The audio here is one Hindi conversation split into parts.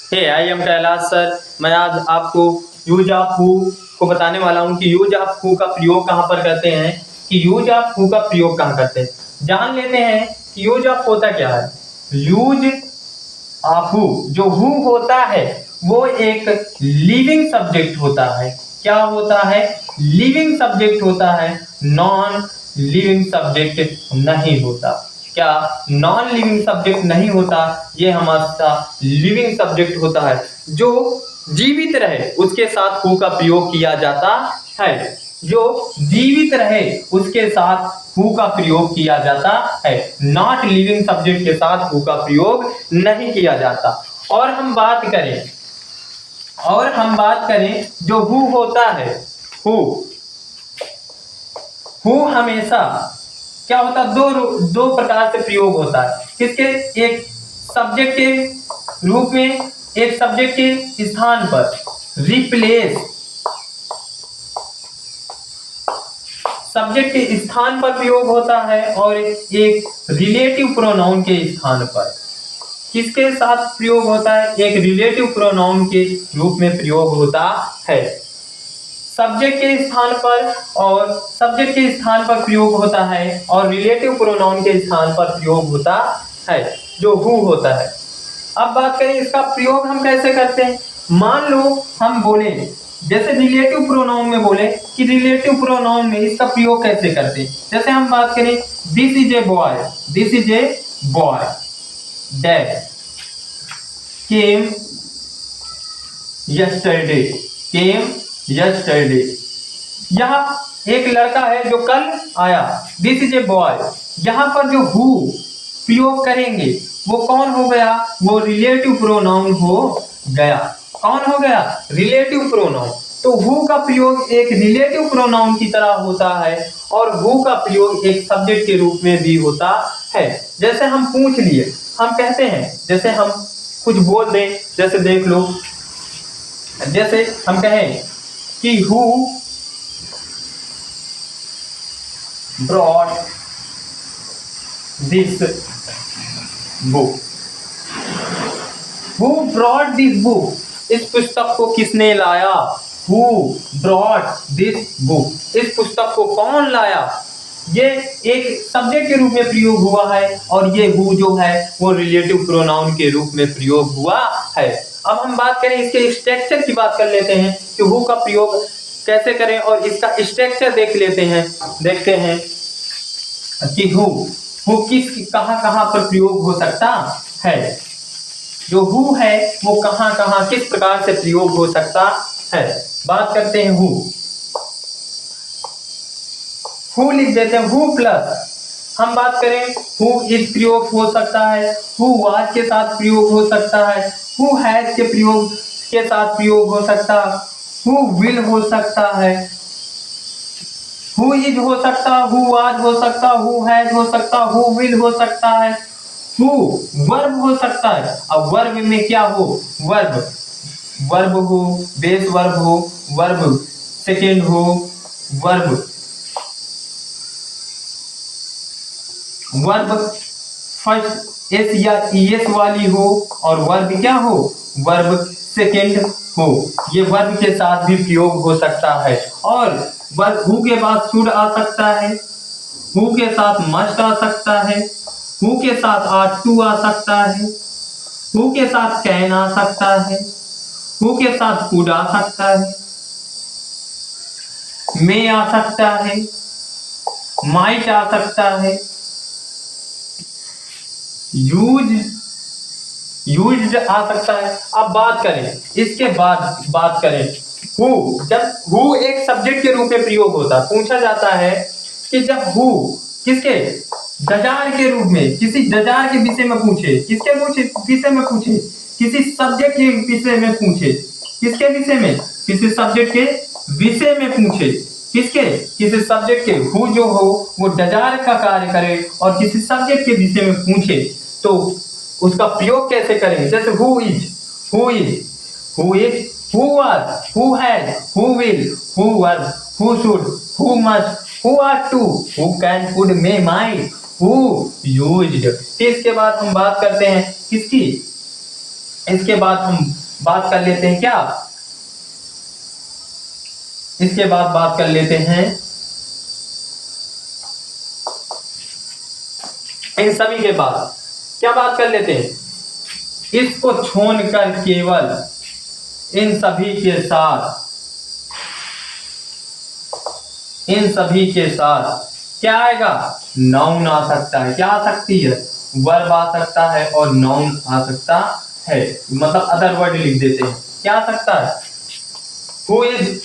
Hey I am Kailash sir. मैं आज आपको यूज ऑफ हु को बताने वाला हूँ कि यूज ऑफ हु का प्रयोग कहाँ पर करते हैं, कि यूज ऑफ हु का प्रयोग कहाँ करते हैं। जान लेते हैं कि यूज ऑफ होता क्या है। यूज ऑफ हु, जो हु होता है वो एक लिविंग सब्जेक्ट होता है। क्या होता है? लिविंग सब्जेक्ट होता है, नॉन लिविंग सब्जेक्ट नहीं होता। क्या नॉन लिविंग सब्जेक्ट नहीं होता? ये हमारा लिविंग सब्जेक्ट होता है। जो जीवित रहे उसके साथ हु का प्रयोग किया जाता है। जो जीवित रहे उसके साथ हु का प्रयोग किया जाता है। नॉट लिविंग सब्जेक्ट के साथ हु का प्रयोग नहीं किया जाता। और हम बात करें जो हु होता है, हु हमेशा क्या होता है? दो प्रकार से प्रयोग होता है। किसके? एक सब्जेक्ट के रूप में, एक सब्जेक्ट के स्थान पर रिप्लेस, सब्जेक्ट के स्थान पर प्रयोग होता है, और एक रिलेटिव प्रोनाउन के स्थान पर। किसके साथ प्रयोग होता है? एक रिलेटिव प्रोनाउन के रूप में प्रयोग होता है। सब्जेक्ट के स्थान पर, और सब्जेक्ट के स्थान पर प्रयोग होता है, और रिलेटिव प्रोनाउन के स्थान पर प्रयोग होता है, जो हु होता है। अब बात करें इसका प्रयोग हम कैसे करते हैं। मान लो हम बोले, जैसे रिलेटिव प्रोनाउन में बोले कि रिलेटिव प्रोनाउन में इसका प्रयोग कैसे करते हैं। जैसे हम बात करें this is a boy, this is a boy that came yesterday, came yesterday. यह एक लड़का है जो कल आया। दिस इज ए बॉय, यहां पर जो हु प्रयोग करेंगे वो कौन हो गया? वो रिलेटिव प्रोनाउन हो गया। कौन हो गया? Relative pronoun. तो हु का प्रयोग एक रिलेटिव प्रोनाउन की तरह होता है, और हु का प्रयोग एक सब्जेक्ट के रूप में भी होता है। जैसे हम पूछ लिए, हम कहते हैं, जैसे हम कुछ बोल दें, जैसे देख लो, जैसे हम कहें कि who brought this book, who brought this book, इस पुस्तक को किसने लाया? हु ब्रॉट दिस बुक, इस पुस्तक को कौन लाया? ये एक सब्जेक्ट के रूप में प्रयोग हुआ है, और ये हु जो है वो रिलेटिव प्रोनाउन के रूप में प्रयोग हुआ है। अब हम बात करें इसके स्ट्रक्चर की, बात कर लेते हैं कि हु का प्रयोग कैसे करें, और इसका स्ट्रक्चर देख लेते हैं। देखते हैं कि हु किस कहाँ पर प्रयोग हो सकता है। जो हु है वो कहाँ किस प्रकार से प्रयोग हो सकता है। बात करते हैं हु लिख देते हैं, हु प्लस हम बात करें हु इज प्रयोग हो सकता है, हु वाज के साथ प्रयोग हो सकता है, हु हैज के प्रयोग के साथ प्रयोग हो सकता है, हु विल हो सकता है, हु इज हो सकता, हु वाज हो सकता, हु हैज हो सकता, हु विल हो सकता है, हु वर्ब हो सकता है। अब वर्ब में क्या हो? वर्ब हो, बेस वर्ब हो, वर्ब सेकेंड हो, वर्ब फर्स्ट एस या ईएस वाली हो, और वर्ब क्या हो? वर्ब सेकेंड हो। ये वर्ब के साथ भी प्रयोग हो सकता है। और वर्ब हु के बाद शुड आ सकता है, हु के साथ मस्ट आ सकता है, हु के साथ आट टू आ सकता है, हु के साथ कैन आ सकता है, हु के साथ कुड आ सकता है, मे आ सकता है, माइट आ सकता है, यूज्ड आ सकता है। अब बात करें हु, जब हु एक सब्जेक्ट के रूप में प्रयोग होता, पूछा जाता है कि जब हु किसके जजार के रूप में, किसी जजार के विषय में पूछे, किसके विषय में पूछे? किसी सब्जेक्ट के विषय में पूछे। किसके विषय में? किसी सब्जेक्ट के विषय में पूछे। किसी सब्जेक्ट के हु जो हो वो जजार का कार्य करे, और किसी सब्जेक्ट के विषय में पूछे तो उसका प्रयोग कैसे करेंगे। जैसे who is, who was, who had, who will, who verb, who should, who must, who are to, who can, could, may, might, who used. इसके बाद हम बात करते हैं किसकी? इसके बाद हम बात कर लेते हैं क्या, इसके बाद बात कर लेते हैं इन सभी के बाद क्या बात कर लेते हैं, इसको छोड़कर केवल इन सभी के साथ, इन सभी के साथ क्या आएगा, नाउन आ सकता है। क्या आ सकती है, वर्ब आ सकता है और नाउन आ सकता है, मतलब अदर वर्ड लिख देते हैं। क्या आ सकता है, हु इज,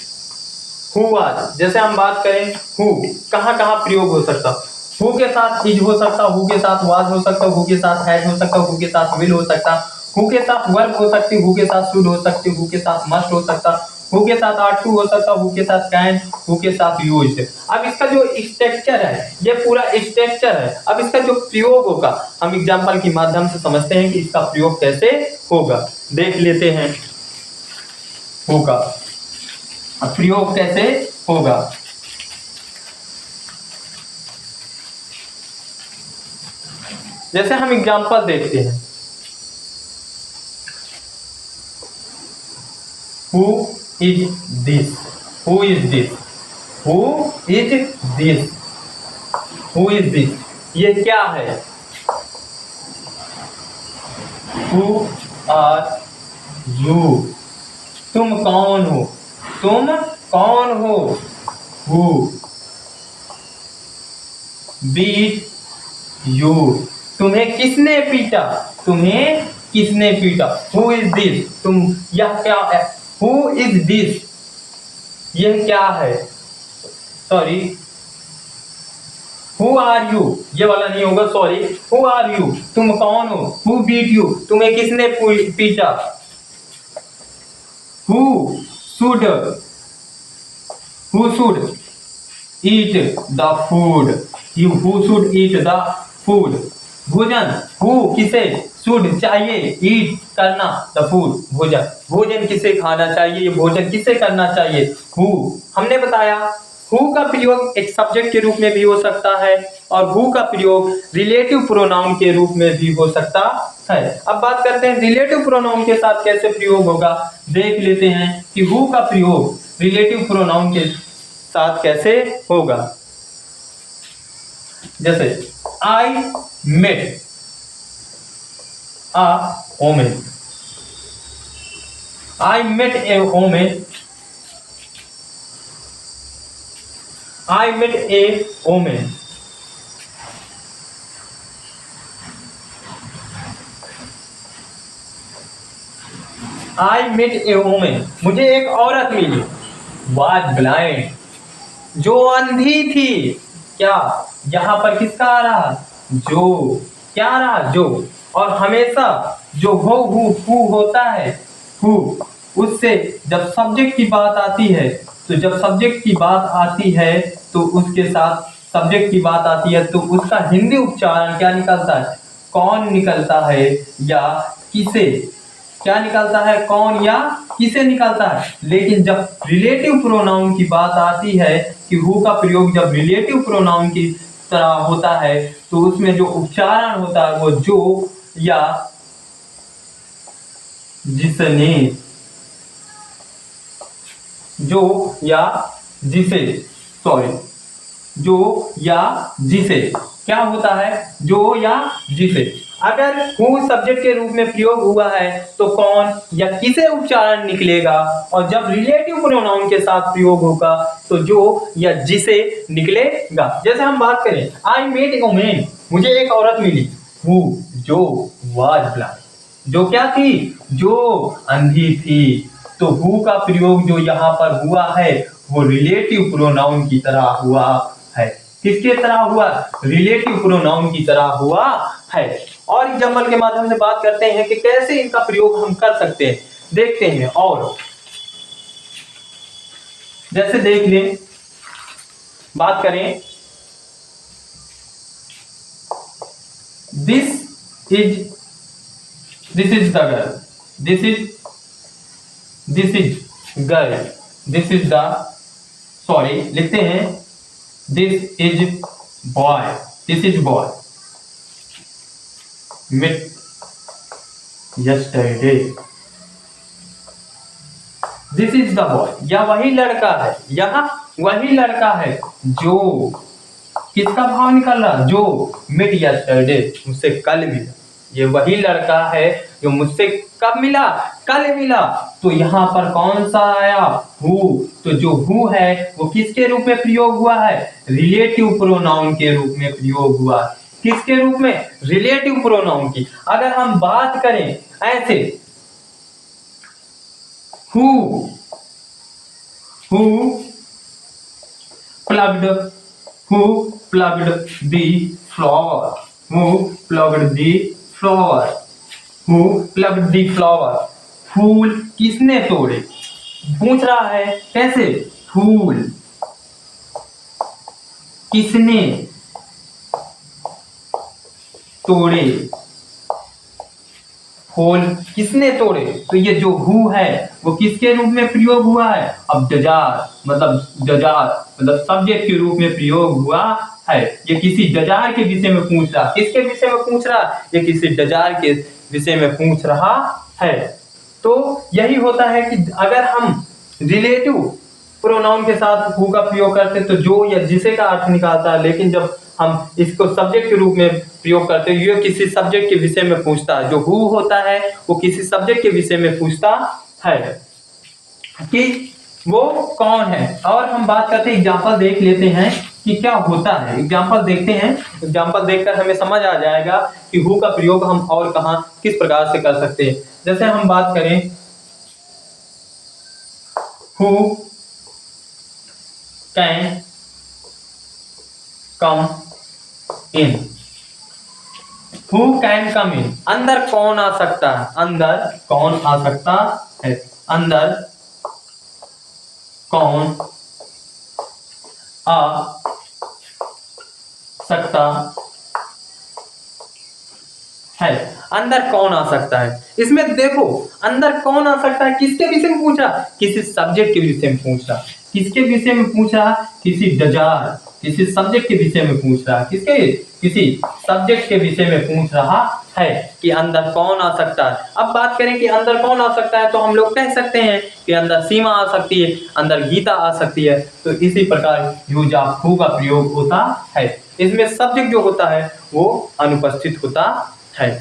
हु वाज। जैसे हम बात करें हु कहाँ कहाँ प्रयोग हो सकता, हु के साथ इज हो सकता, हु के साथ वाज हो सकता, हु के साथ हैज हो सकता, हु के साथ विल हो सकता, हु के साथ वर्ब हो सकती, हु के साथ शुड हो सकती, हु के साथ मस्ट हो सकता, हु के साथ आर टू हो सकता, हु के साथ कैन, हु के साथ यूज्ड। अब इसका जो स्ट्रक्चर है, ये पूरा स्ट्रक्चर है। अब इसका जो प्रयोग होगा हम एग्जांपल के माध्यम से समझते हैं कि इसका प्रयोग कैसे होगा। देख लेते हैं हु का प्रयोग कैसे होगा। जैसे हम एग्जांपल देखते हैं, who is this, who is this, who is this, who is this, ये क्या है, हु आर यू, तुम कौन हो, तुम कौन हो, हु बीट यू, तुम्हें किसने पीटा, तुम्हें किसने पीटा, हु इज दिस, तुम, यह क्या है, हु इज दिस, यह क्या है, सॉरी हु आर यू, ये वाला नहीं होगा, सॉरी, हु आर यू, तुम कौन हो, हु बीट यू, तुम्हें किसने पीटा, who should eat the food, who should eat the food, भोजन, हु किसे, शुड चाहिए, ईट करना, द फूड भोजन, भोजन किसे खाना चाहिए, ये भोजन किसे करना चाहिए, हु। हमने बताया हु का प्रयोग एक सब्जेक्ट के रूप में भी हो सकता है और हु का प्रयोग रिलेटिव प्रोनाउन के रूप में भी हो सकता है। अब बात करते हैं रिलेटिव प्रोनाउन के साथ कैसे प्रयोग होगा। देख लेते हैं कि हु का प्रयोग रिलेटिव प्रोनाउन के साथ कैसे होगा। जैसे I met a woman, I met a woman, I met a woman, I met a woman, मुझे एक औरत मिली, was blind, जो अंधी थी। क्या यहाँ पर किसका आ रहा, जो, क्या आ रहा, जो, और हमेशा जो हु होता है, हु, उससे जब सब्जेक्ट की बात आती है, तो जब सब्जेक्ट की बात आती है तो उसके साथ सब्जेक्ट की बात आती है तो उसका हिंदी उच्चारण क्या निकलता है, कौन निकलता है या किसे, क्या निकलता है, कौन या किसे निकलता है। लेकिन जब रिलेटिव प्रोनाउन की बात आती है कि हु का प्रयोग जब रिलेटिव प्रोनाउन की तरह होता है तो उसमें जो उच्चारण होता है वो जो या जिसने, जो या जिसे, सॉरी, जो या जिसे, क्या होता है, जो या जिसे। अगर हु सब्जेक्ट के रूप में प्रयोग हुआ है तो कौन या किसे उच्चारण निकलेगा, और जब रिलेटिव प्रोनाउन के साथ प्रयोग होगा तो जो या जिसे निकलेगा। जैसे हम बात करें आई मेट ए वुमन, मुझे एक औरत मिली, हु, जो, वाज ब्लाइंड, जो क्या थी, जो अंधी थी। तो हु का प्रयोग जो यहाँ पर हुआ है वो रिलेटिव प्रोनाउन की तरह हुआ है। किसके तरह हुआ, रिलेटिव प्रोनाउन की तरह हुआ है। और एग्जाम्पल के माध्यम से बात करते हैं कि कैसे इनका प्रयोग हम कर सकते हैं, देखते हैं। और जैसे देख लें, बात करें, this is the girl, this is girl, this is the, sorry लिखते हैं, this is boy, this is boy, yesterday. This is the boy. यह वही लड़का है, यह वही लड़का है जो किसका भाव निकल रहा, जो मिड यस्टरडे, मुझसे कल मिला। ये वही लड़का है जो मुझसे कब मिला, कल मिला। तो यहाँ पर कौन सा आया, हु। तो जो हु है वो किसके रूप में प्रयोग हुआ है, रिलेटिव प्रोनाउन के रूप में प्रयोग हुआ है। किसके रूप में, रिलेटिव प्रोनाउन की। अगर हम बात करें ऐसे, who plucked the flower, who plucked the flower, who plucked the flower। फूल किसने तोड़े, पूछ रहा है कैसे, फूल किसने तोड़े, फूल किसने तोड़े। तो ये जो हु है वो किसके रूप में प्रयोग हुआ है, अब जजार मतलब सब्जेक्ट के रूप में प्रयोग हुआ है। ये किसी जजार के विषय में पूछ रहा, किसके विषय में पूछ रहा, ये किसी जजार के विषय में पूछ रहा है। तो यही होता है कि अगर हम रिलेटिव प्रोनाउन के साथ हु का प्रयोग करते तो जो या जिसे का अर्थ निकालता है, लेकिन जब हम इसको सब्जेक्ट के रूप में प्रयोग करते हैं, ये किसी सब्जेक्ट के विषय में पूछता है। जो हु होता है वो किसी सब्जेक्ट के विषय में पूछता है कि वो कौन है। और हम बात करते हैं, एग्जाम्पल देख लेते हैं कि क्या होता है। एग्जाम्पल देखते हैं, एग्जाम्पल देखकर हमें समझ आ जाएगा कि हु का प्रयोग हम और कहाँ किस प्रकार से कर सकते हैं। जैसे हम बात करें, who can come in, who can come in, अंदर कौन आ सकता है, अंदर कौन आ सकता है, अंदर कौन आ सकता है, अंदर कौन आ सकता है। इसमें देखो अंदर कौन आ सकता है किसके विषय में पूछा, किसी सब्जेक्ट के विषय में पूछा। किसके विषय में पूछा, किसी जजार, किसी सब्जेक्ट के विषय में पूछ रहा है। किसके, किसी सब्जेक्ट के विषय में पूछ रहा है कि अंदर कौन आ सकता है। अब बात करें कि अंदर कौन आ सकता है, तो हम लोग कह सकते हैं कि अंदर सीमा आ सकती है, अंदर गीता आ सकती है। तो इसी प्रकार यूज ऑफ हु का प्रयोग होता है। इसमें सब्जेक्ट जो होता है वो अनुपस्थित होता है।